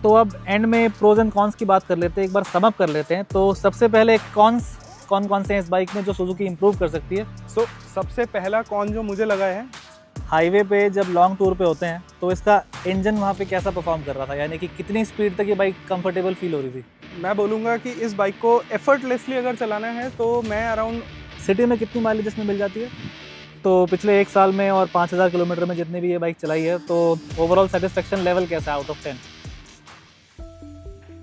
तो अब एंड में प्रोज एंड कॉन्स की बात कर लेते हैं, एक बार सम अप कर लेते हैं। तो सबसे पहले कॉन्स कौन कौन से हैं इस बाइक में जो सुजुकी इंप्रूव कर सकती है? सबसे पहला कॉन जो मुझे लगा है, हाईवे पे जब लॉन्ग टूर पे होते हैं तो इसका इंजन वहाँ पे कैसा परफॉर्म कर रहा था, यानी कि कितनी स्पीड तक ये बाइक कंफर्टेबल फील हो रही थी? मैं बोलूँगा कि इस बाइक को एफर्टलेसली अगर चलाना है तो मैं अराउंड सिटी में कितनी माइलेज इसमें मिल जाती है? तो पिछले एक साल में और 5000 किलोमीटर में जितनी भी ये बाइक चलाई है, तो ओवरऑल सेटिस्फेक्शन लेवल कैसा है out of 10?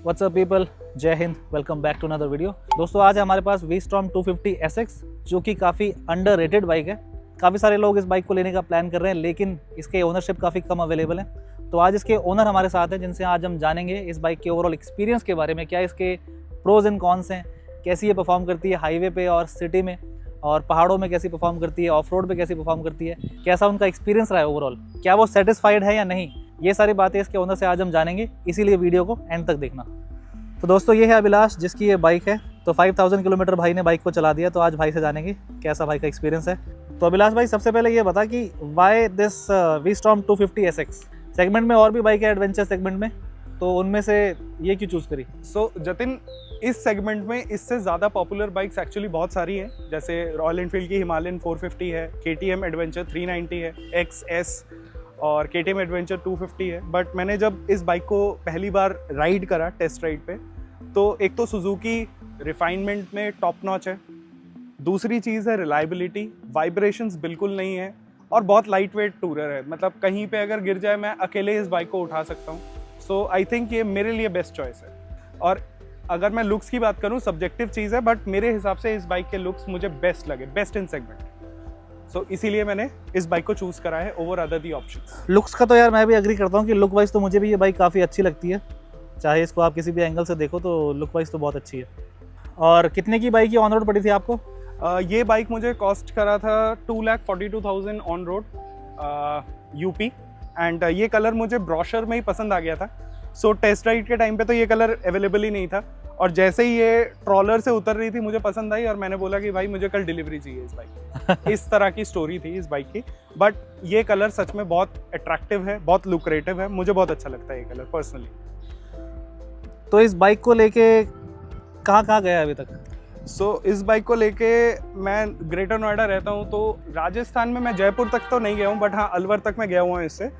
What's up people, Jai Hind, welcome back to another video. दोस्तों आज हमारे पास V-Storm 250 SX जो कि काफ़ी अंडररेटेड बाइक है। काफ़ी सारे लोग इस बाइक को लेने का प्लान कर रहे हैं, लेकिन इसके ओनरशिप काफ़ी कम अवेलेबल है। तो आज इसके ओनर हमारे साथ हैं, जिनसे आज हम जानेंगे इस बाइक के ओवरऑल एक्सपीरियंस के बारे में, क्या इसके प्रोज एंड कॉन्स हैं, कैसी ये परफॉर्म करती है हाईवे पे और सिटी में, और पहाड़ों में कैसी परफॉर्म करती है, ऑफ रोड पे कैसी परफॉर्म करती है, कैसा उनका एक्सपीरियंस रहा है ओवरऑल, क्या वो सेटिस्फाइड है या नहीं। ये सारी बातें इसके ओनर से आज हम जानेंगे, इसीलिए वीडियो को एंड तक देखना। तो दोस्तों ये है अभिलाष, जिसकी ये बाइक है। तो 5000 किलोमीटर भाई ने बाइक को चला दिया, तो आज भाई से जानेंगे कैसा भाई का एक्सपीरियंस है। तो अभिलाष भाई, सबसे पहले ये बता कि why this V-Storm 250 SX? Segment में और भी बाइक है एडवेंचर सेगमेंट में, तो उनमें से ये क्यों चूज़ करी? जतिन, इस सेगमेंट में इससे ज़्यादा पॉपुलर बाइक्स एक्चुअली बहुत सारी हैं। जैसे रॉयल एनफील्ड की हिमालयन 450 है, KTM एडवेंचर 390 है, XS और KTM एडवेंचर 250 है। बट मैंने जब इस बाइक को पहली बार राइड करा टेस्ट राइड पे, तो एक तो सुजुकी रिफाइनमेंट में टॉप नॉच है, दूसरी चीज़ है रिलायबिलिटी, वाइब्रेशंस बिल्कुल नहीं है, और बहुत लाइट वेट टूरर है। मतलब कहीं पे अगर गिर जाए मैं अकेले इस बाइक को उठा सकता हूँ। सो आई थिंक ये मेरे लिए बेस्ट चॉइस है। और अगर मैं लुक्स की बात करूँ, सब्जेक्टिव चीज़ है, बट मेरे हिसाब से इस बाइक के लुक्स मुझे बेस्ट लगे, बेस्ट इन सेगमेंट। सो इसीलिए मैंने इस बाइक को चूज़ करा है over other the options. Looks का तो यार मैं भी एग्री करता हूँ कि लुक वाइज तो मुझे भी ये बाइक काफ़ी अच्छी लगती है, चाहे इसको आप किसी भी एंगल से देखो तो लुक वाइज तो बहुत अच्छी है। और कितने की बाइक ये ऑन रोड पड़ी थी आपको? ये बाइक मुझे कॉस्ट करा था 2,42,000 ऑन रोड यूपी, एंड ये कलर मुझे ब्रोशर में ही पसंद आ गया था। सो टेस्ट राइड के टाइम पे तो ये कलर अवेलेबल ही नहीं था, और जैसे ही ये ट्रॉलर से उतर रही थी मुझे पसंद आई, और मैंने बोला कि भाई मुझे कल डिलीवरी चाहिए इस बाइक की। इस तरह की स्टोरी थी इस बाइक की। बट ये कलर सच में बहुत अट्रैक्टिव है, बहुत लुक्रेटिव है, मुझे बहुत अच्छा लगता है ये कलर पर्सनली। तो इस बाइक को लेके कहाँ कहाँ गया अभी तक? इस बाइक को लेके मैं ग्रेटर नोएडा रहता हूँ, तो राजस्थान में मैं जयपुर तक तो नहीं गया हूँ, बट हाँ अलवर तक मैं गया हुआ हूँ इससे।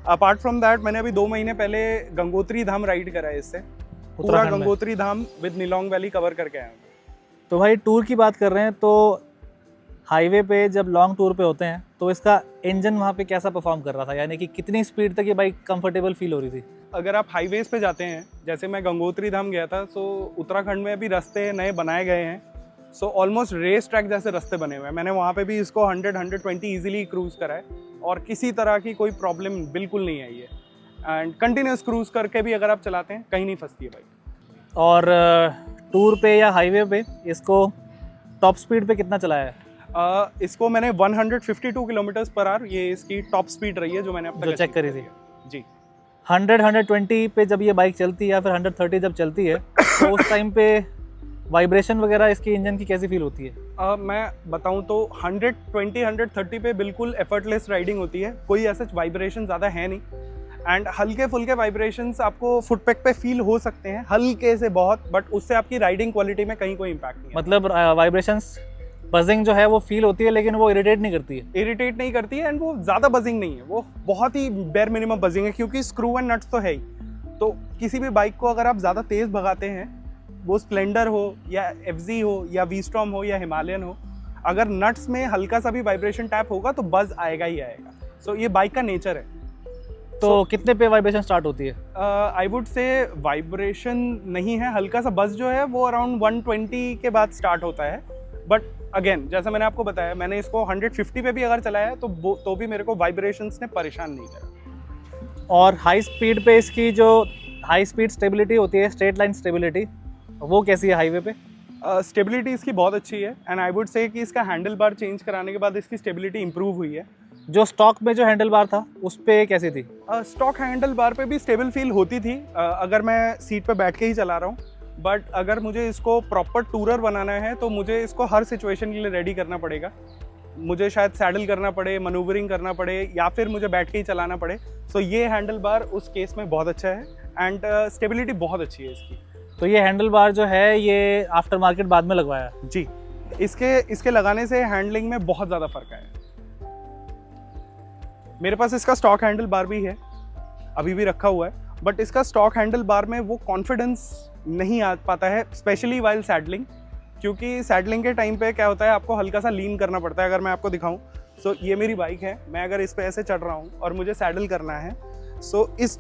अपार्ट फ्रॉम दैट मैंने अभी 2 महीने पहले गंगोत्री धाम राइड करा है इससे, पूरा गंगोत्री धाम विद निलोंग वैली कवर करके आया हूँ। तो भाई टूर की बात कर रहे हैं, तो हाईवे पे जब लॉन्ग टूर पे होते हैं तो इसका इंजन वहाँ पे कैसा परफॉर्म कर रहा था, यानी कि कितनी स्पीड तक ये बाइक कंफर्टेबल फील हो रही थी? अगर आप हाईवेज पे जाते हैं, जैसे मैं गंगोत्री धाम गया था, सो उत्तराखंड में अभी रास्ते नए बनाए गए हैं। सो ऑलमोस्ट रेस ट्रैक जैसे रास्ते बने हुए हैं। मैंने वहाँ पे भी इसको 100-120 ईजिली क्रूज़ करा है, और किसी तरह की कोई प्रॉब्लम बिल्कुल नहीं आई है। एंड कंटिन्यूस क्रूज़ करके भी अगर आप चलाते हैं कहीं नहीं फंसती है बाइक। और टूर पे या हाईवे पे इसको टॉप स्पीड पे कितना चलाया है? इसको मैंने 152 किलोमीटर्स पर आवर, ये इसकी टॉप स्पीड रही है जो मैंने अब तक चेक करी थी जी। 100-120 पे जब ये बाइक चलती है या फिर 130 जब चलती है, तो उस टाइम पे वाइब्रेशन वगैरह इसकी इंजन की कैसी फील होती है? मैं बताऊं तो 120-130 पे बिल्कुल एफर्टलेस राइडिंग होती है, कोई ऐसा वाइब्रेशन ज़्यादा है नहीं। एंड हल्के फुल्के वाइब्रेशंस आपको फुटपैक पे फील हो सकते हैं, हल्के से बहुत, बट उससे आपकी राइडिंग क्वालिटी में कहीं कोई इम्पैक्ट नहीं है। मतलब वाइब्रेशंस, बजिंग जो है वो फील होती है, लेकिन वो इरिटेट नहीं करती है? इरिटेट नहीं करती है, एंड वो ज़्यादा बजिंग नहीं है, वो बहुत ही बेयर मिनिमम बजिंग है, क्योंकि स्क्रू एंड नट्स तो है ही। तो किसी भी बाइक को अगर आप ज़्यादा तेज़ भगाते हैं, वो स्प्लेंडर हो या FZ हो या V-Storm हो या हिमालयन हो, अगर नट्स में हल्का सा भी वाइब्रेशन टैप होगा तो बज आएगा ही आएगा। सो ये बाइक का नेचर है। तो कितने पे वाइब्रेशन स्टार्ट होती है? आई वुड से वाइब्रेशन नहीं है, हल्का सा बज जो है वो अराउंड 120 के बाद स्टार्ट होता है। बट अगेन जैसा मैंने आपको बताया, मैंने इसको 150 पे भी अगर चलाया है तो भी मेरे को वाइब्रेशंस ने परेशान नहीं करा। और हाई स्पीड पे इसकी जो हाई स्पीड स्टेबिलिटी होती है, स्ट्रेट लाइन स्टेबिलिटी, वो कैसी है हाईवे पे? स्टेबिलिटी इसकी बहुत अच्छी है, एंड आई वुड से कि इसका हैंडल बार चेंज कराने के बाद इसकी स्टेबिलिटी इंप्रूव हुई है। जो स्टॉक में जो हैंडल बार था उस पे कैसी थी? स्टॉक हैंडल बार पे भी स्टेबल फील होती थी अगर मैं सीट पे बैठ के ही चला रहा हूँ, बट अगर मुझे इसको प्रॉपर टूरर बनाना है तो मुझे इसको हर सिचुएशन के लिए रेडी करना पड़ेगा। मुझे शायद सैडल करना पड़े, मनूवरिंग करना पड़े, या फिर मुझे बैठ के ही चलाना पड़े। सो ये हैंडल बार उस केस में बहुत अच्छा है, एंड स्टेबिलिटी बहुत अच्छी है इसकी। तो ये हैंडल बार जो है ये आफ्टर मार्केट बाद में लगवाया है? जी, इसके लगाने से हैंडलिंग में बहुत ज़्यादा फर्क आया। मेरे पास इसका स्टॉक हैंडल बार भी है, अभी भी रखा हुआ है, बट इसका स्टॉक हैंडल बार में वो कॉन्फिडेंस नहीं आ पाता है, स्पेशली वाइल सैडलिंग, क्योंकि सैडलिंग के टाइम पे क्या होता है, आपको हल्का सा लीन करना पड़ता है। अगर मैं आपको दिखाऊं, सो ये मेरी बाइक है, मैं अगर इस पे ऐसे चढ़ रहा हूँ और मुझे सैडल करना है, सो इस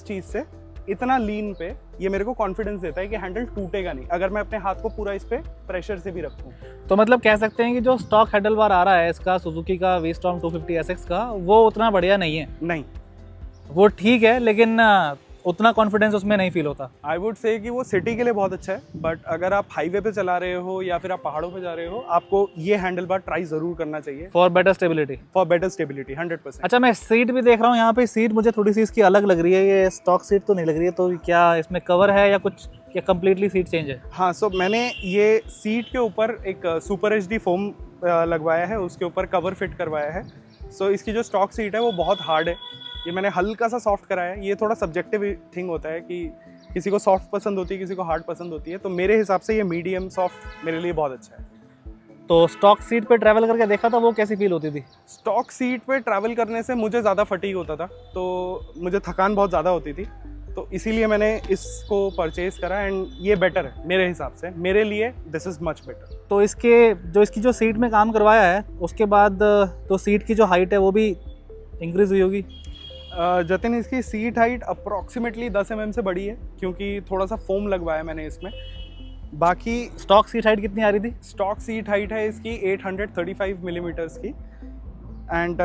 चीज़ से इतना लीन पे ये मेरे को कॉन्फिडेंस देता है कि हैंडल टूटेगा नहीं, अगर मैं अपने हाथ को पूरा इस पे प्रेशर से भी रखूँ। तो मतलब कह सकते हैं कि जो स्टॉक हैंडल बार आ रहा है इसका सुजुकी का V-Storm 250 SX का, वो उतना बढ़िया नहीं है? नहीं, वो ठीक है, लेकिन उतना कॉन्फिडेंस उसमें नहीं फील होता। आई वुड से कि वो सिटी के लिए बहुत अच्छा है, बट अगर आप हाईवे पे चला रहे हो या फिर आप पहाड़ों पे जा रहे हो, आपको ये हैंडल बार ट्राई जरूर करना चाहिए फॉर बेटर स्टेबिलिटी। 100%। अच्छा, मैं सीट भी देख रहा हूँ यहाँ पे, सीट मुझे थोड़ी सी इसकी अलग लग रही है, ये स्टॉक सीट तो नहीं लग रही है, तो क्या इसमें कवर है या कुछ, या कम्प्लीटली सीट चेंज है? हाँ, सो मैंने ये सीट के ऊपर एक सुपर HD फोम लगवाया है, उसके ऊपर कवर फिट करवाया है। सो इसकी जो स्टॉक सीट है वो बहुत हार्ड है, ये मैंने हल्का सा सॉफ्ट कराया है। ये थोड़ा सब्जेक्टिव थिंग होता है कि किसी को सॉफ्ट पसंद होती है, किसी को हार्ड पसंद होती है, तो मेरे हिसाब से ये मीडियम सॉफ्ट मेरे लिए बहुत अच्छा है। तो स्टॉक सीट पे ट्रैवल करके देखा था, वो कैसी फील होती थी? स्टॉक सीट पे ट्रैवल करने से मुझे ज़्यादा फटीग होता था, तो मुझे थकान बहुत ज़्यादा होती थी, तो इसीलिए मैंने इसको परचेज करा एंड ये बेटर है मेरे हिसाब से, मेरे लिए दिस इज़ मच बेटर। तो इसकी जो सीट में काम करवाया है, उसके बाद तो सीट की जो हाइट है वो भी इंक्रीज हुई होगी? जतिन, इसकी सीट हाइट अप्रॉक्सीमेटली 10 mm से बड़ी है, क्योंकि थोड़ा सा फोम लगवाया मैंने इसमें। बाकी स्टॉक सीट हाइट कितनी आ रही थी? स्टॉक सीट हाइट है इसकी 835 मिलीमीटर्स की, एंड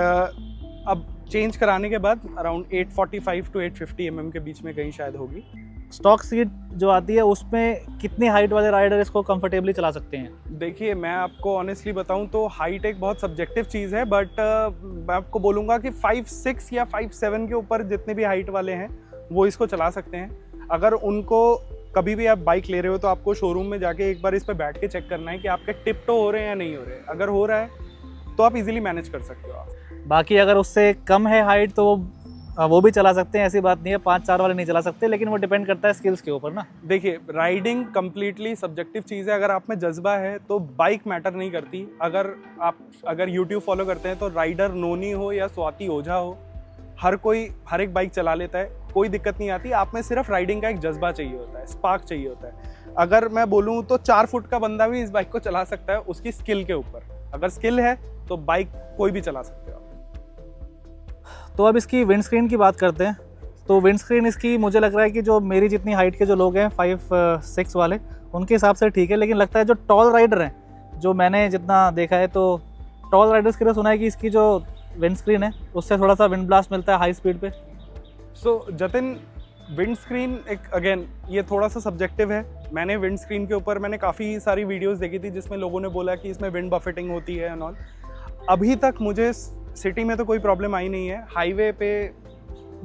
अब चेंज कराने के बाद अराउंड 845 to 850 mm के बीच में कहीं शायद होगी। स्टॉक सीट जो आती है उसमें कितनी हाइट वाले राइडर इसको कंफर्टेबली चला सकते हैं? देखिए, मैं आपको ऑनेस्टली बताऊं तो हाइट एक बहुत सब्जेक्टिव चीज़ है, बट मैं आपको बोलूँगा कि 5'6" या 5'7" के ऊपर जितने भी हाइट वाले हैं वो इसको चला सकते हैं। अगर उनको कभी भी आप बाइक ले रहे हो तो आपको शोरूम में जाके एक बार इस पर बैठ के चेक करना है कि आपके टिप टो हो रहे हैं या नहीं हो रहे। अगर हो रहा है तो आप इजीली मैनेज कर सकते हो। आप बाकी अगर उससे कम है हाइट तो वो भी चला सकते हैं, ऐसी बात नहीं है, 5-4 वाले नहीं चला सकते, लेकिन वो डिपेंड करता है स्किल्स के ऊपर ना। देखिए, राइडिंग कम्प्लीटली सब्जेक्टिव चीज़ है। अगर आप में जज्बा है तो बाइक मैटर नहीं करती। अगर यूट्यूब फॉलो करते हैं तो राइडर नोनी हो या स्वाति ओझा हो, हर एक बाइक चला लेता है, कोई दिक्कत नहीं आती। आप में सिर्फ राइडिंग का एक जज्बा चाहिए होता है, स्पार्क चाहिए होता है। अगर मैं बोलूँ तो 4 फुट का बंदा भी इस बाइक को चला सकता है, उसकी स्किल के ऊपर। अगर स्किल है तो बाइक कोई भी चला सकते हो। तो अब इसकी विंडस्क्रीन की बात करते हैं। तो विंडस्क्रीन इसकी मुझे लग रहा है कि जो मेरी जितनी हाइट के जो लोग हैं 5'6" वाले, उनके हिसाब से ठीक है, लेकिन लगता है जो टॉल राइडर हैं, जो मैंने जितना देखा है, तो टॉल राइडर्स के लिए सुना है कि इसकी जो विंडस्क्रीन है उससे थोड़ा सा विंड ब्लास्ट मिलता है हाई स्पीड पे। सो जतिन, विंडस्क्रीन एक अगेन ये थोड़ा सा सब्जेक्टिव है। मैंने विंडस्क्रीन के ऊपर काफ़ी सारी वीडियोस देखी थी जिसमें लोगों ने बोला कि इसमें विंड बफेटिंग होती है एंड ऑल। अभी तक मुझे सिटी में तो कोई प्रॉब्लम आई नहीं है, हाईवे पे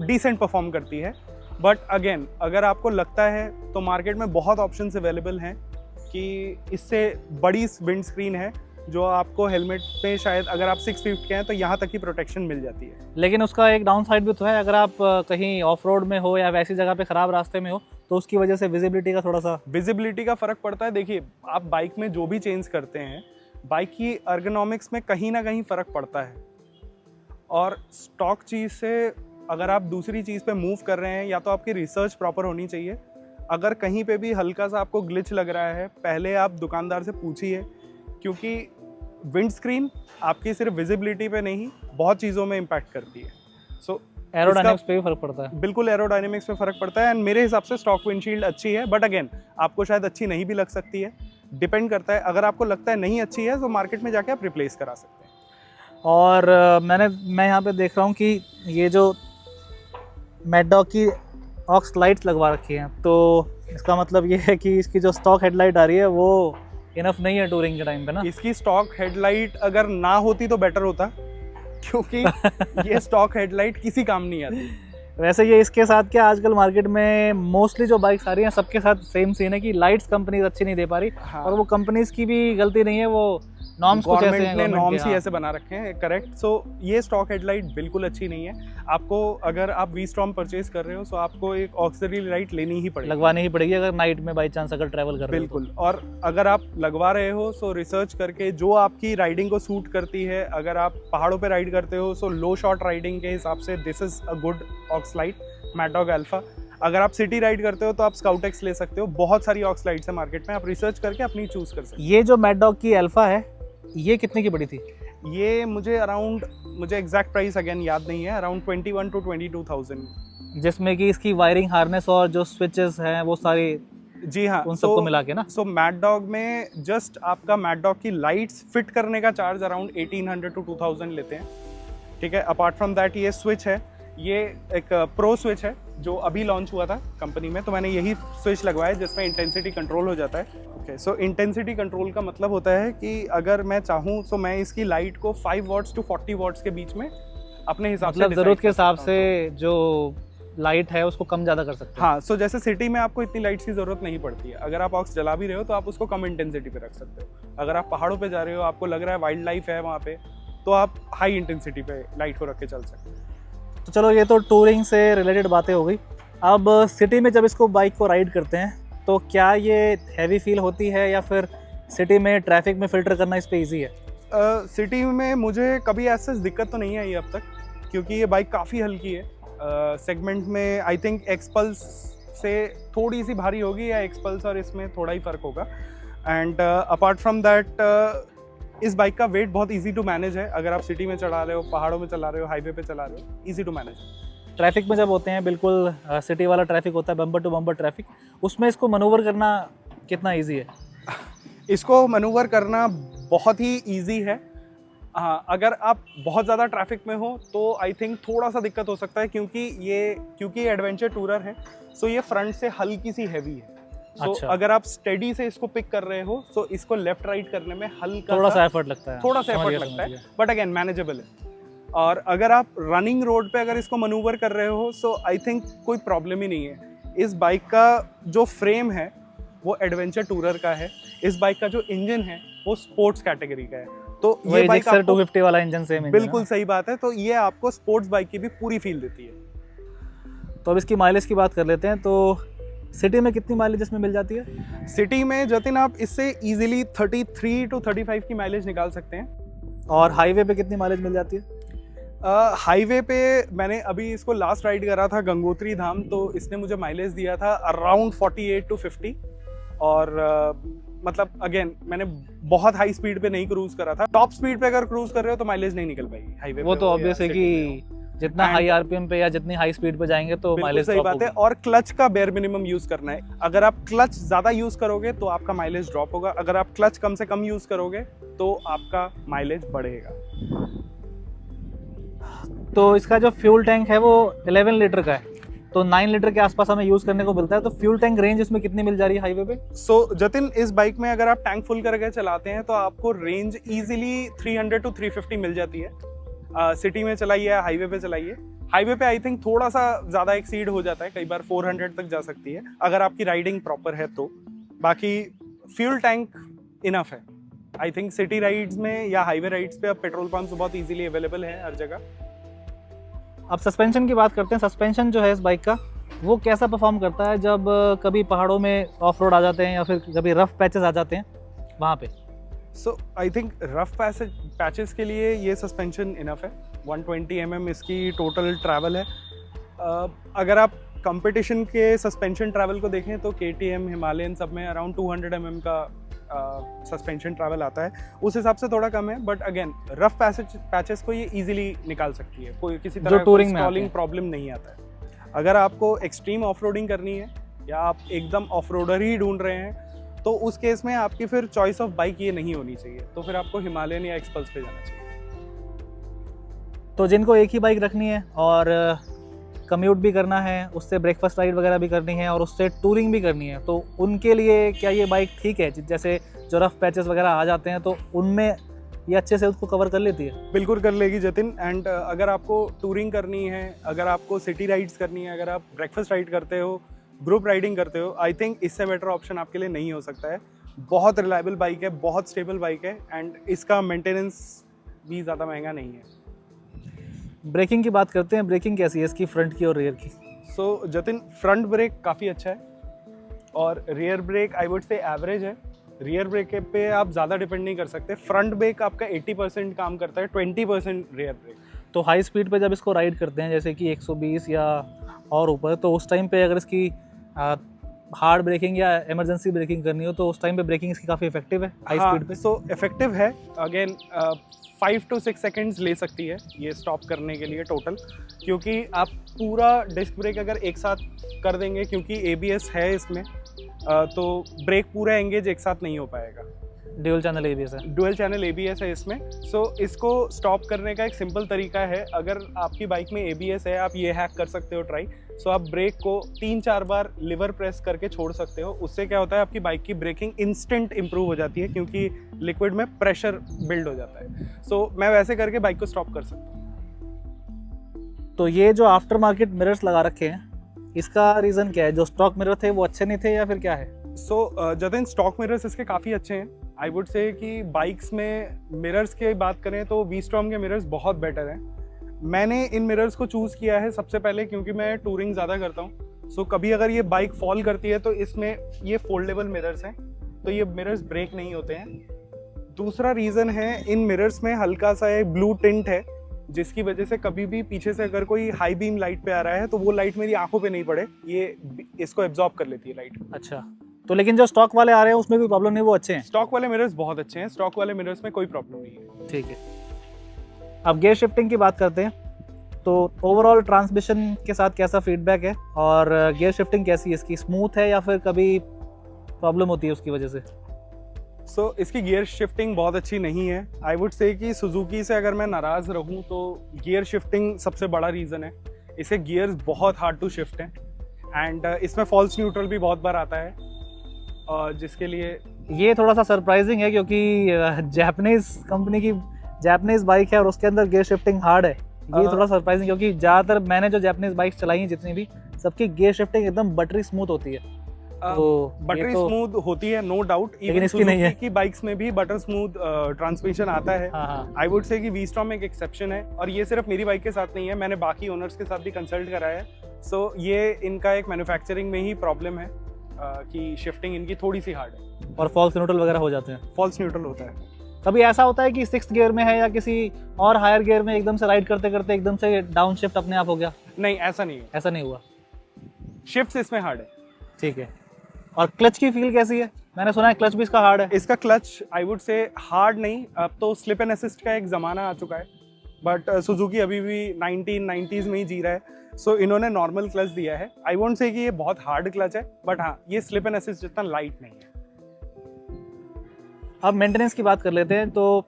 डिसेंट परफॉर्म करती है। बट अगेन, अगर आपको लगता है तो मार्केट में बहुत ऑप्शंस अवेलेबल हैं कि इससे बड़ी विंड स्क्रीन है जो आपको हेलमेट में शायद अगर आप 6 फीट के हैं तो यहाँ तक की प्रोटेक्शन मिल जाती है। लेकिन उसका एक डाउन साइड भी तो है, अगर आप कहीं ऑफ रोड में हो या वैसी जगह पे ख़राब रास्ते में हो तो उसकी वजह से विजिबिलिटी का फ़र्क पड़ता है। देखिए, आप बाइक में जो भी चेंज करते हैं, बाइक की अर्गोनॉमिक्स में कहीं ना कहीं फ़र्क पड़ता है। और स्टॉक चीज़ से अगर आप दूसरी चीज़ पे मूव कर रहे हैं, या तो आपकी रिसर्च प्रॉपर होनी चाहिए। अगर कहीं पे भी हल्का सा आपको ग्लिच लग रहा है, पहले आप दुकानदार से पूछिए, क्योंकि विंड स्क्रीन आपकी सिर्फ विजिबिलिटी पे नहीं, बहुत चीज़ों में इम्पैक्ट करती है। सो एरोडायनेमिक्स पे भी फर्क पड़ता है। बिल्कुल, एरोडायनेमिक्स पे फ़र्क पड़ता है। एंड मेरे हिसाब से स्टॉक विंडशील्ड अच्छी है, बट अगेन आपको शायद अच्छी नहीं भी लग सकती है, डिपेंड करता है। अगर आपको लगता है नहीं अच्छी है तो मार्केट में जाके आप रिप्लेस करा सकते हैं। और मैं यहाँ पे देख रहा हूँ कि ये जो मैडॉक की ऑक्स लाइट्स लगवा रखी हैं, तो इसका मतलब ये है कि इसकी जो स्टॉक हेडलाइट आ रही है वो इनफ नहीं है टूरिंग के टाइम पे ना। इसकी स्टॉक हेडलाइट अगर ना होती तो बेटर होता, क्योंकि ये स्टॉक हेडलाइट किसी काम नहीं आती। वैसे ये इसके साथ क्या आजकल मार्केट में मोस्टली जो बाइक्स आ रही हैं सबके साथ सेम सीन है कि लाइट्स कंपनीज अच्छी नहीं दे पा रही। हाँ। और वो कंपनीज की भी गलती नहीं है, वो नॉर्म्स कुछ ऐसे हैं गवर्नमेंट ने government के, नॉर्म्स ही हाँ। ऐसे बना रखे हैं, करेक्ट। सो ये स्टॉक हेडलाइट बिल्कुल अच्छी नहीं है। आपको अगर आप वी-स्टॉर्म परचेज कर रहे हो तो आपको एक ऑक्सिलरी लाइट लेनी ही पड़ेगी, लगवानी ही पड़ेगी अगर नाइट में बाई चांस अगर ट्रैवल कर रहे हो तो। बिल्कुल। और अगर आप लगवा रहे हो सो रिसर्च करके जो आपकी राइडिंग को सूट करती है। अगर आप पहाड़ों पे राइड करते हो सो लो शॉट राइडिंग के हिसाब से this is a good ox light, mad dog alpha. अगर आप सिटी राइड करते हो तो आप स्काउट एक्स ले सकते हो। बहुत सारी ऑक्स लाइट्स है मार्केट में, आप रिसर्च करके अपनी चूज कर सकते ये जो मैड डॉग की अल्फा है ये कितने की पड़ी थी? हो। ये मुझे एग्जैक्ट प्राइस अगेन याद नहीं है, अराउंड 21 to 22,000। जिसमें कि इसकी वायरिंग हार्नेस और जो स्विचेस हैं वो सारी जी हाँ, उन सबको मिला के ना। सो मैड डॉग में जस्ट आपका मैड डॉग की लाइट्स फिट करने का चार्ज अराउंड 1800 to 2000 लेते हैं, ठीक है। अपार्ट फ्रॉम दैट ये स्विच है, ये एक प्रो स्विच है जो अभी लॉन्च हुआ था कंपनी में, तो मैंने यही स्विच लगवाया जिसमें इंटेंसिटी कंट्रोल हो जाता है। ओके, सो इंटेंसिटी कंट्रोल का मतलब होता है कि अगर मैं चाहूँ तो मैं इसकी लाइट को 5 वॉट्स to 40 वॉट्स के बीच में अपने हिसाब से मतलब decide जरूरत के कर सकता हिसाब हूँ। से जो लाइट है उसको कम ज़्यादा कर सकते हैं। हाँ, सो जैसे सिटी में आपको इतनी लाइट्स की जरूरत नहीं पड़ती है। अगर आप ऑक्स जला भी रहे हो तो आप उसको कम इंटेंसिटी पे रख सकते हो। अगर आप पहाड़ों पे जा रहे हो, आपको लग रहा है वाइल्ड लाइफ है वहाँ पे, तो आप हाई इंटेंसिटी पे लाइट को रख के चल सकते हो। तो चलो ये तो टूरिंग से रिलेटेड बातें हो गई। अब सिटी में जब इसको बाइक को राइड करते हैं तो क्या ये हैवी फील होती है या फिर सिटी में ट्रैफिक में फ़िल्टर करना इस पे ईजी है? सिटी में मुझे कभी ऐसा दिक्कत तो नहीं आई अब तक, क्योंकि ये बाइक काफ़ी हल्की है। सेगमेंट में आई थिंक एक्सपल्स से थोड़ी सी भारी होगी, या एक्सपल्स और इसमें थोड़ा ही फ़र्क होगा। एंड अपार्ट फ्रॉम दैट इस बाइक का वेट बहुत इजी टू मैनेज है। अगर आप सिटी में चला रहे हो, पहाड़ों में चला रहे हो, हाईवे पे चला रहे हो, इजी टू मैनेज है। ट्रैफिक में जब होते हैं बिल्कुल सिटी वाला ट्रैफिक होता है, बम्पर टू बम्पर ट्रैफिक, उसमें इसको मनूवर करना कितना ईजी है? इसको मनूवर करना बहुत ही ईजी है। हाँ, अगर आप बहुत ज़्यादा ट्रैफिक में हो तो आई थिंक थोड़ा सा दिक्कत हो सकता है, क्योंकि ये एडवेंचर टूरर है, सो ये फ्रंट से हल्की सी हैवी है। सो अच्छा। अगर आप स्टेडी से इसको पिक कर रहे हो तो इसको लेफ्ट राइट करने में हल्का थोड़ा सा एफर्ट लगता है, थोड़ा सा समझ एफर्ट गया, लगता समझ है, गया। बट अगेन मैनेजेबल है। और अगर आप रनिंग रोड पे अगर इसको मनूवर कर रहे हो सो आई थिंक कोई प्रॉब्लम ही नहीं है। इस बाइक का जो फ्रेम है वो एडवेंचर टूरर का है। इस बाइक का जो इंजन है वो स्पोर्ट्स कैटेगरी का है, तो ये बाइक जिक्सर आपको 250 वाला इंजन सेम इंजन बिल्कुल सही बात है, तो ये आपको स्पोर्ट्स बाइक की भी पूरी फील देती है। तो अब इसकी माइलेज की बात कर लेते हैं। तो सिटी में कितनी माइलेज इसमें मिल जाती है? सिटी में जतिन आप इससे इजीली 33 to 35 की माइलेज निकाल सकते हैं। और हाईवे पे कितनी माइलेज मिल जाती है? हाईवे पे मैंने अभी इसको लास्ट राइड करा था गंगोत्री धाम, तो इसने मुझे माइलेज दिया था अराउंड 48 to 50। और मतलब अगेन मैंने बहुत हाई स्पीड पे नहीं क्रूज करा था। टॉप स्पीड पे अगर क्रूज कर रहे हो तो माइलेज नहीं निकल पाएगी हाईवे पे। वो तो ऑब्वियस है कि जितना हाई आरपीएम पे या जितनी हाई स्पीड पे जाएंगे तो माइलेज सही बात है। और क्लच का बेयर मिनिमम यूज करना है। अगर आप क्लच ज्यादा यूज करोगे तो आपका माइलेज ड्रॉप होगा, अगर आप क्लच कम से कम यूज करोगे तो आपका माइलेज बढ़ेगा। तो इसका जो फ्यूल टैंक है वो 11 लीटर का है, तो 9 लीटर के आसपास हमें यूज करने को मिलता है। तो फ्यूल टैंक रेंज इसमें कितनी मिल जा रही है हाईवे पे? सो जतिन, इस बाइक में अगर आप टैंक फुल करके चलाते हैं तो आपको रेंज इजीली 300 to 350 मिल जाती है। सिटी में चलाइए, हाईवे पे चलाइए। हाईवे पे आई थिंक थोड़ा सा ज़्यादा एक्सीड हो जाता है, कई बार 400 तक जा सकती है अगर आपकी राइडिंग प्रॉपर है तो। बाकी फ्यूल टैंक इनफ है। आई थिंक सिटी राइड्स में या हाईवे राइड्स पे अब पेट्रोल पंप्स बहुत इजीली अवेलेबल है हर जगह। अब सस्पेंशन की बात करते हैं। सस्पेंशन जो है इस बाइक का वो कैसा परफॉर्म करता है जब कभी पहाड़ों में ऑफ रोड आ जाते हैं या फिर कभी रफ पैचेस आ जाते हैं वहाँ पे? सो आई थिंक रफ पैचेस के लिए ये सस्पेंशन इनफ है। 120 mm इसकी टोटल ट्रैवल है। अगर आप कंपटीशन के सस्पेंशन ट्रैवल को देखें तो KTM, हिमालयन सब में अराउंड 200 mm का सस्पेंशन ट्रैवल आता है, उस हिसाब से थोड़ा कम है। बट अगेन रफ पैचेस को ये इजीली निकाल सकती है, कोई किसी तरह टूरिंग में स्टॉलिंग प्रॉब्लम नहीं आता है। अगर आपको एक्सट्रीम ऑफ रोडिंग करनी है या आप एकदम ऑफ रोडर ही ढूंढ रहे हैं तो उस केस में आपकी फिर चॉइस ऑफ बाइक ये नहीं होनी चाहिए, तो फिर आपको हिमालयन या एक्सपल्स पे जाना चाहिए। तो जिनको एक ही बाइक रखनी है और कम्यूट भी करना है, उससे ब्रेकफास्ट राइड वगैरह भी करनी है और उससे टूरिंग भी करनी है, तो उनके लिए क्या ये बाइक ठीक है? जैसे जो रफ पैचेस वगैरह आ जाते हैं तो उनमें ये अच्छे से उसको कवर कर लेती है? बिल्कुल कर लेगी जतिन। एंड अगर आपको टूरिंग करनी है, अगर आपको सिटी राइड्स करनी है, अगर आप ब्रेकफास्ट राइड करते हो, ग्रुप राइडिंग करते हो, आई थिंक इससे बेटर ऑप्शन आपके लिए नहीं हो सकता है। बहुत रिलायबल बाइक है, बहुत स्टेबल बाइक है एंड इसका मेंटेनेंस भी ज़्यादा महंगा नहीं है। ब्रेकिंग की बात करते हैं, ब्रेकिंग कैसी है इसकी, फ्रंट की और रियर की? सो जतिन, फ्रंट ब्रेक काफ़ी अच्छा है और rear brake I would say average है। रियर ब्रेक पे आप ज़्यादा डिपेंड नहीं कर सकते। फ्रंट ब्रेक आपका 80% काम करता है, 20% रियर ब्रेक। तो हाई स्पीड पे जब इसको राइड करते हैं जैसे कि 120 या और ऊपर, तो उस टाइम पे अगर इसकी हार्ड ब्रेकिंग या इमरजेंसी ब्रेकिंग करनी हो तो उस टाइम पे ब्रेकिंग इसकी काफ़ी इफेक्टिव है हाई स्पीड पे? सो इफेक्टिव है। अगेन 5 to 6 सेकेंड्स ले सकती है ये स्टॉप करने के लिए टोटल, क्योंकि आप पूरा डिस्क ब्रेक अगर एक साथ कर देंगे, क्योंकि ABS है इसमें, तो ब्रेक पूरा एंगेज एक साथ नहीं हो पाएगा। ड्यूल चैनल ABS है? डुअल चैनल ABS है इसमें। सो इसको स्टॉप करने का एक सिंपल तरीका है, अगर आपकी बाइक में ABS है आप ये हैक कर सकते हो ट्राई। सो आप ब्रेक को 3-4 बार लिवर प्रेस करके छोड़ सकते हो। उससे क्या होता है, आपकी बाइक की ब्रेकिंग इंस्टेंट इंप्रूव हो जाती है, क्योंकि लिक्विड में प्रेशर बिल्ड हो जाता है। सो मैं वैसे करके बाइक को स्टॉप कर सकता हूँ। तो ये जो आफ्टर मार्केट मिरर्स लगा रखे हैं, इसका रीज़न क्या है? जो स्टॉक मिरर थे वो अच्छे नहीं थे या फिर क्या है? सो जतिन, स्टॉक मिरर्स इसके काफ़ी अच्छे हैं। आई वुड से कि बाइक्स में मिरर्स की बात करें तो V-Strom के मिरर्स बहुत बेटर हैं। मैंने इन मिरर्स को चूज़ किया है सबसे पहले क्योंकि मैं टूरिंग ज़्यादा करता हूँ। सो कभी अगर ये बाइक फॉल करती है तो इसमें ये फोल्डेबल मिरर्स हैं, तो ये मिरर्स ब्रेक नहीं होते हैं। दूसरा रीज़न है, इन मिरर्स में हल्का सा एक ब्लू टिंट है, जिसकी वजह से कभी भी पीछे से अगर कोई हाई बीम लाइट पे आ रहा है तो वो लाइट मेरी आंखों पे नहीं पड़े, ये इसको एब्जॉर्ब कर लेती है लाइट। अच्छा, तो लेकिन जो स्टॉक वाले आ रहे हैं उसमें कोई प्रॉब्लम नहीं, वो अच्छे हैं? स्टॉक वाले मिरर्स बहुत अच्छे हैं, स्टॉक वाले मिरर्स में कोई प्रॉब्लम नहीं है। ठीक है। अब गियर शिफ्टिंग की बात करते हैं, तो ओवरऑल ट्रांसमिशन के साथ कैसा फीडबैक है और गियर शिफ्टिंग कैसी है इसकी, स्मूथ है या फिर कभी प्रॉब्लम होती है उसकी वजह से? सो इसकी गियर शिफ्टिंग बहुत अच्छी नहीं है। आई वुड से कि सुजुकी से अगर मैं नाराज़ रहूँ तो गियर शिफ्टिंग सबसे बड़ा रीज़न है। इसके गियर्स बहुत हार्ड टू शिफ्ट हैं एंड इसमें फॉल्स न्यूट्रल भी बहुत बार आता है, जिसके लिए ये थोड़ा सा सरप्राइजिंग है क्योंकि जापानीज कंपनी की जापानीज बाइक है और उसके अंदर गियर शिफ्टिंग हार्ड है। ये थोड़ा सरप्राइजिंग, क्योंकि ज़्यादातर मैंने जो जापानीज बाइक चलाई हैं जितनी भी, सबकी गियर शिफ्टिंग एकदम बटरी स्मूथ होती है। तो बटरी स्मूथ होती है, नो डाउट। लेकिन इसकी नहीं है। की बाइक्स में भी बटर स्मूथ ट्रांसमिशन आता है। आई वुड से कि V-Strom एक एक्सेप्शन है, और ये सिर्फ मेरी बाइक के साथ नहीं है, मैंने बाकी ओनर्स के साथ भी कंसल्ट कराया है। सो ये इनका एक मैन्युफैक्चरिंग में ही प्रॉब्लम है कि शिफ्टिंग इनकी थोड़ी सी हार्ड है और फॉल्स न्यूट्रल वगैरह हो जाते हैं। फॉल्स न्यूट्रल होता है। कभी ऐसा होता है कि 6th गियर में है या किसी और हायर गियर में एकदम से राइड करते करते एकदम से डाउन शिफ्ट अपने आप हो गया? नहीं, ऐसा नहीं है, ऐसा नहीं हुआ। शिफ्ट्स इसमें हार्ड है। ठीक है। और क्लच की फील कैसी है? मैंने सुना है क्लच भी इसका हार्ड है। इसका clutch I would say hard नहीं, अब तो स्लिप एंड असिस्ट का एक ज़माना आ चुका है, बट सुजुकी अभी भी 1990s में ही जी रहा है। सो इन्होंने नॉर्मल क्लच दिया है। आई वोंट से कि ये बहुत हार्ड क्लच है, बट हाँ, ये स्लिप एंड असिस्ट जितना लाइट नहीं है। अब मेंटेनेंस की बात कर लेते हैं, तो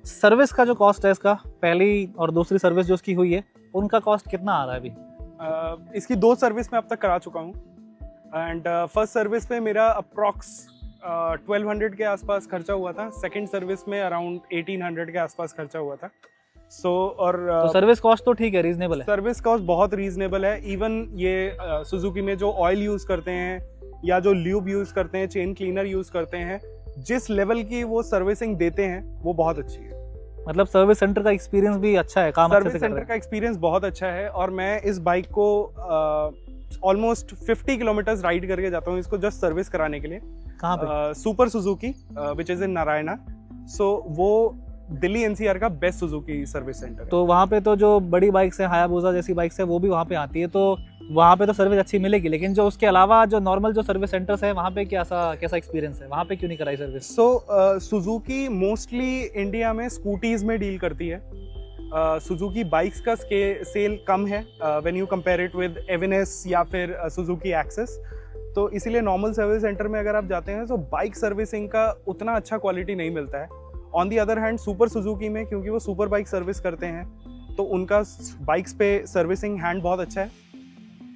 सर्विस का जो कॉस्ट है इसका, पहली और दूसरी सर्विस जो उसकी हुई है, उनका कॉस्ट कितना आ रहा है अभी? इसकी 2 सर्विस मैं अब तक करा चुका हूँ एंड फर्स्ट सर्विस पे मेरा अप्रॉक्स 1200 के आसपास खर्चा हुआ था। सेकंड सर्विस में अराउंड 1800 के आसपास खर्चा हुआ था। तो सर्विस कॉस्ट तो ठीक है, रीजनेबल है। सर्विस कॉस्ट बहुत रीजनेबल है। इवन ये सुजुकी में जो ऑयल यूज़ करते हैं या जो ल्यूब यूज़ करते हैं, चेन क्लीनर यूज़ करते हैं, जिस लेवल की वो सर्विसिंग देते हैं वो बहुत अच्छी है। मतलब सर्विस सेंटर का एक्सपीरियंस भी अच्छा है, काम अच्छे से कर रहे हैं। सर्विस सेंटर का एक्सपीरियंस बहुत अच्छा है, और मैं इस बाइक को ऑलमोस्ट 50 किलोमीटर्स राइड करके जाता हूँ इसको जस्ट सर्विस कराने के लिए। कहाँ पे? Super Suzuki which is in Naraina. So वो दिल्ली NCR का बेस्ट सुजुकी सर्विस सेंटर है। तो वहाँ पे तो जो बड़ी बाइक्स है, हायाबुसा जैसी बाइक्स है, वो भी वहाँ पे आती है, तो वहाँ पे तो सर्विस अच्छी मिलेगी। लेकिन जो उसके अलावा जो नॉर्मल जो सर्विस सेंटर्स है, वहाँ पे कैसा एक्सपीरियंस है? वहाँ पे क्यों नहीं कराई service? So Suzuki mostly India में स्कूटीज में डील करती है। सुजुकी बाइक्स का सेल कम है when you compare it with Avenis या फिर सुजुकी एक्सेस। तो इसीलिए नॉर्मल सर्विस सेंटर में अगर आप जाते हैं तो बाइक सर्विसिंग का उतना अच्छा क्वालिटी नहीं मिलता है। On the other hand super Suzuki में, क्योंकि वो सुपर बाइक सर्विस करते हैं, तो उनका बाइक्स पे सर्विसिंग हैंड बहुत अच्छा है।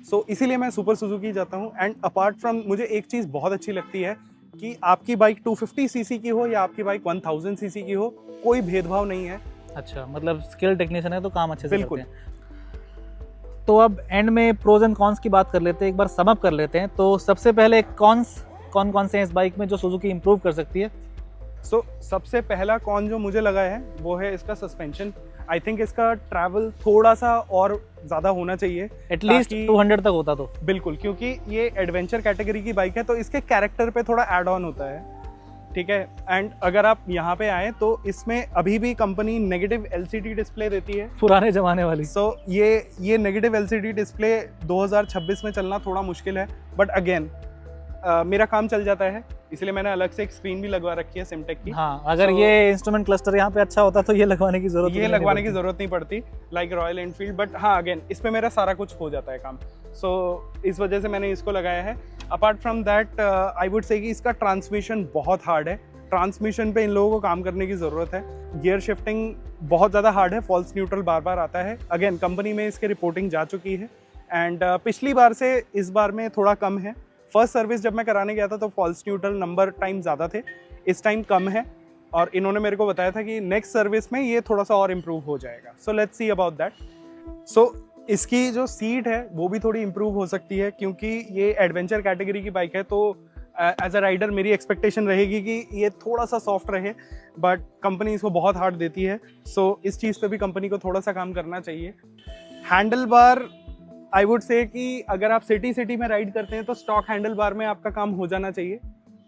सो इसीलिए मैं सुपर सुजुकी जाता हूँ। एंड अपार्ट फ्रॉम, मुझे एक चीज़ बहुत अच्छी लगती है कि आपकी बाइक 250 सीसी की हो या आपकी बाइक 1000 सीसी की हो, कोई भेदभाव नहीं है। अच्छा, मतलब स्किल टेक्नीशियन है तो काम अच्छे से बिल्कुल करते हैं। तो अब एंड में प्रोज एंड कॉन्स की बात कर लेते हैं, एक बार सम अप कर लेते हैं। तो सबसे पहले कॉन्स कौन कौन से हैं इस बाइक में जो सुजुकी इंप्रूव कर सकती है? सो सबसे पहला कौन जो मुझे लगा है वो है इसका सस्पेंशन। आई थिंक इसका ट्रैवल थोड़ा सा और ज़्यादा होना चाहिए, एटलीस्ट 200 तक होता तो। बिल्कुल, क्योंकि ये एडवेंचर कैटेगरी की बाइक है तो इसके कैरेक्टर पे थोड़ा ऐड ऑन होता है, ठीक है। एंड अगर आप यहाँ पे आए तो इसमें अभी भी कंपनी नेगेटिव LCD डिस्प्ले देती है, पुराने जमाने वाली। सो ये नेगेटिव LCD डिस्प्ले 2026 में चलना थोड़ा मुश्किल है, बट अगेन मेरा काम चल जाता है, इसलिए मैंने अलग से एक स्क्रीन भी लगवा रखी है सिमटेक की। हाँ, अगर ये इंस्ट्रूमेंट क्लस्टर यहाँ पे अच्छा होता तो ये लगवाने की जरूरत नहीं पड़ती लाइक रॉयल एनफील्ड, बट हाँ अगेन इस पे मेरा सारा कुछ हो जाता है काम, सो इस वजह से मैंने इसको लगाया है। Apart from that I would say कि इसका ट्रांसमिशन बहुत हार्ड है, ट्रांसमिशन पे इन लोगों को काम करने की ज़रूरत है। गियर शिफ्टिंग बहुत ज़्यादा हार्ड है, फॉल्स न्यूट्रल बार बार आता है, अगेन कंपनी में इसकी रिपोर्टिंग जा चुकी है। एंड पिछली बार से इस बार में थोड़ा कम है। फर्स्ट सर्विस जब मैं कराने गया था तो फॉल्स न्यूट्रल नंबर टाइम ज़्यादा थे, इस टाइम कम है, और इन्होंने मेरे को बताया था कि नेक्स्ट सर्विस में ये थोड़ा सा और इम्प्रूव हो जाएगा। So let's see about that. So इसकी जो सीट है वो भी थोड़ी इम्प्रूव हो सकती है, क्योंकि ये एडवेंचर कैटेगरी की बाइक है, तो एज अ राइडर मेरी एक्सपेक्टेशन रहेगी कि ये थोड़ा सा सॉफ्ट रहे, बट कंपनी इसको बहुत हार्ड देती है, सो इस चीज़ पे भी कंपनी को थोड़ा सा काम करना चाहिए। Handle bar I would say कि अगर आप सिटी में राइड करते हैं तो स्टॉक हैंडल बार में आपका काम हो जाना चाहिए,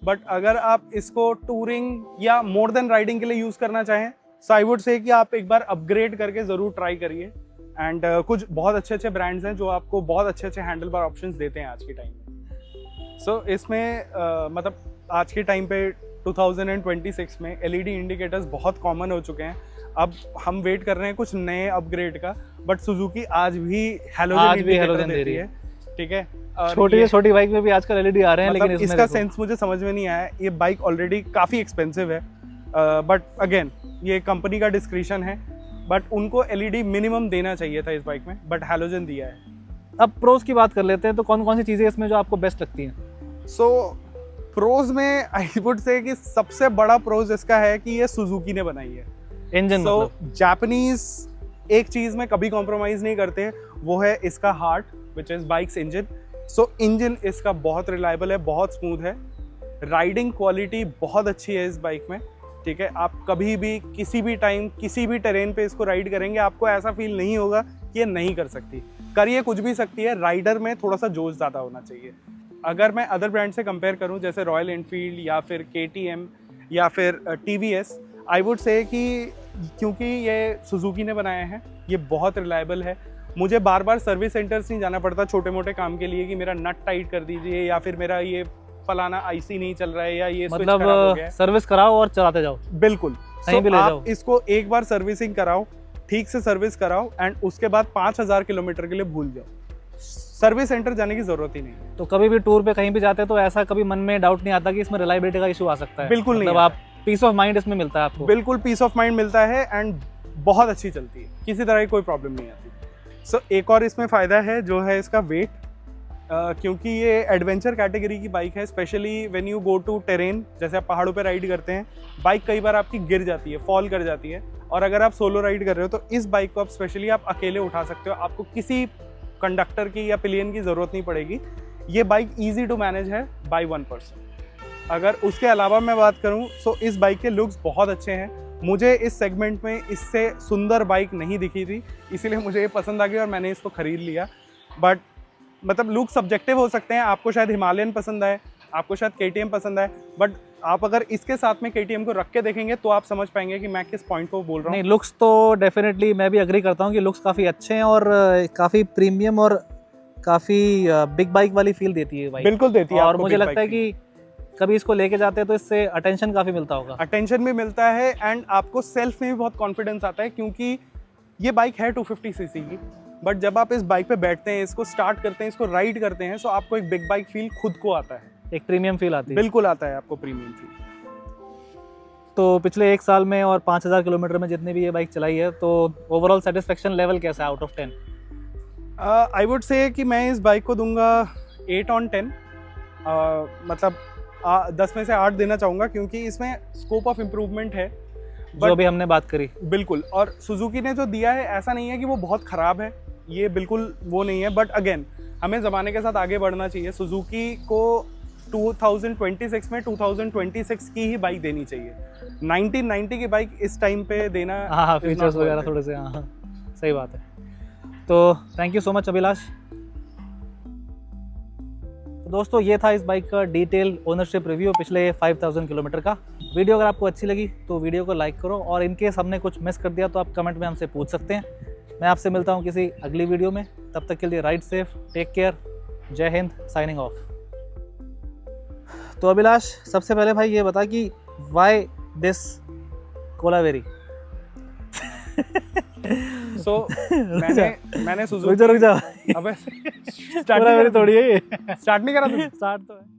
बट अगर आप इसको टूरिंग या मोर देन राइडिंग के लिए यूज़ करना चाहें सो आई वुड से कि आप एक बार अपग्रेड करके ज़रूर ट्राई करिए। एंड कुछ बहुत अच्छे ब्रांड्स हैं जो आपको बहुत अच्छे हैंडल बार ऑप्शंस देते हैं आज के टाइम में। सो इसमें मतलब आज के टाइम पे 2026 में LED इंडिकेटर्स बहुत कॉमन हो चुके हैं। अब हम वेट कर रहे हैं कुछ नए अपग्रेड का, बट सुजुकी आज भी हैलोजन इंडिकेटर देती है, ठीक है। छोटी से छोटी बाइक में भी आजकल LED आ रहे हैं, मतलब लेकिन इसका सेंस मुझे समझ में नहीं आया। ये बाइक ऑलरेडी काफ़ी एक्सपेंसिव है, बट अगेन ये कंपनी का डिस्क्रिशन है, बट उनको LED मिनिमम देना चाहिए था इस बाइक में, बट हैलोजन दिया है। अब प्रोज की बात कर लेते हैं, तो कौन कौन सी चीज़ें इसमें जो आपको बेस्ट लगती हैं? सो प्रोज में आई वुड से कि सबसे बड़ा प्रोज इसका है कि ये सुजुकी ने बनाई है। इंजन जापानीज एक चीज़ में कभी कॉम्प्रोमाइज़ नहीं करते, वो है इसका heart which is bikes engine. So engine इसका बहुत रिलायबल है, बहुत स्मूथ है, राइडिंग क्वालिटी बहुत अच्छी है इस बाइक में, ठीक है। आप कभी भी किसी भी टाइम किसी भी टेरेन पे इसको राइड करेंगे आपको ऐसा फील नहीं होगा कि ये नहीं कर सकती, करिए कुछ भी सकती है। राइडर में थोड़ा सा जोश ज़्यादा होना चाहिए। अगर मैं अदर ब्रांड से कंपेयर करूं जैसे रॉयल एनफील्ड या फिर KTM या फिर TVS, आई वुड से कि क्योंकि ये सुजुकी ने बनाया है, ये बहुत रिलायबल है। मुझे बार बार सर्विस सेंटर्स नहीं जाना पड़ता छोटे मोटे काम के लिए कि मेरा नट टाइट कर दीजिए या फिर मेरा ये फलाना IC नहीं चल रहा है या ये स्विच खराब हो गया है। सर्विस कराओ और चलाते जाओ, बिल्कुल। कहीं भी ले जाओ। आप इसको एक बार सर्विसिंग कराओ, ठीक से सर्विस कराओ, एंड उसके बाद 5000 किलोमीटर के लिए भूल जाओ, सर्विस सेंटर जाने की जरूरत ही नहीं। तो कभी भी टूर पे कहीं भी जाते हैं तो ऐसा कभी मन में डाउट नहीं आता कि इसमें रिलायबिलिटी का इशू आ सकता है? बिल्कुल नहीं, मतलब आप पीस ऑफ माइंड इसमें मिलता है आपको? बिल्कुल पीस ऑफ माइंड मिलता है, एंड बहुत अच्छी चलती है, किसी तरह की कोई प्रॉब्लम नहीं आती। सो एक और इसमें फ़ायदा है जो है इसका वेट, क्योंकि ये एडवेंचर कैटेगरी की बाइक है, specially when you go to terrain, जैसे आप पहाड़ों पे राइड करते हैं, बाइक कई बार आपकी गिर जाती है, फॉल कर जाती है, और अगर आप सोलो राइड कर रहे हो तो इस बाइक को आप स्पेशली आप अकेले उठा सकते हो, आपको किसी कंडक्टर की या पिलियन की ज़रूरत नहीं पड़ेगी। ये बाइक ईजी टू मैनेज है बाई 1 पर्सन। अगर उसके अलावा मैं बात करूं तो इस बाइक के लुक्स बहुत अच्छे हैं। मुझे इस सेगमेंट में इससे सुंदर बाइक नहीं दिखी थी, इसीलिए मुझे ये पसंद आ गई और मैंने इसको ख़रीद लिया। बट मतलब लुक सब्जेक्टिव हो सकते हैं, आपको शायद हिमालयन पसंद आए, आपको शायद KTM पसंद आए, बट आप अगर इसके साथ में KTM को रख के देखेंगे तो आप समझ पाएंगे कि मैं किस पॉइंट को बोल रहा हूँ। नहीं, लुक्स तो डेफिनेटली मैं भी एग्री करता हूँ कि लुक्स काफ़ी अच्छे हैं और काफ़ी प्रीमियम और काफ़ी बिग बाइक वाली फील देती है बाइक। बिल्कुल देती है। और मुझे लगता है कि कभी इसको लेके जाते हैं तो इससे अटेंशन काफ़ी मिलता होगा। अटेंशन भी मिलता है, एंड आपको सेल्फ में भी बहुत कॉन्फिडेंस आता है, क्योंकि ये बाइक है 250 सीसी की, बट जब आप इस बाइक पे बैठते हैं, इसको स्टार्ट करते हैं, इसको राइड करते हैं, तो आपको एक बिग बाइक फील खुद को आता है, एक प्रीमियम फील आती है। बिल्कुल आता है आपको प्रीमियम फील। तो पिछले 1 साल में और 5000 किलोमीटर में जितनी भी ये बाइक चलाई है, तो ओवरऑल सेटिस्फेक्शन लेवल कैसा है out of 10? I would say कि मैं इस बाइक को दूंगा 8 on 10, मतलब 10 में से 8 देना चाहूँगा, क्योंकि इसमें स्कोप ऑफ इम्प्रूवमेंट है जो भी हमने बात करी। बिल्कुल, और सुजुकी ने जो दिया है ऐसा नहीं है कि वो बहुत ख़राब है, ये बिल्कुल वो नहीं है, बट अगेन हमें ज़माने के साथ आगे बढ़ना चाहिए। सुजुकी को 2026 में 2026 की ही बाइक देनी चाहिए। 1990 की बाइक इस टाइम पे देना हाँ, is not फीचर्स worth वगैरह it। थोड़े से, हाँ सही बात है। तो thank you so much Abhilash. दोस्तों ये था इस बाइक का डिटेल ओनरशिप रिव्यू पिछले 5000 किलोमीटर का। वीडियो अगर आपको अच्छी लगी तो वीडियो को लाइक करो, और इनकेस हमने कुछ मिस कर दिया तो आप कमेंट में हमसे पूछ सकते हैं। मैं आपसे मिलता हूँ किसी अगली वीडियो में, तब तक के लिए राइड सेफ, टेक केयर, जय हिंद, साइनिंग ऑफ। तो अभिलाष सबसे पहले भाई ये बता कि वाई दिस कोलावेरी? सो मैंने रुक सुजुकी जा रुक जा, अबे कोलावेरी थोड़ी है ये। स्टार्ट नहीं करा तू? स्टार्ट तो है।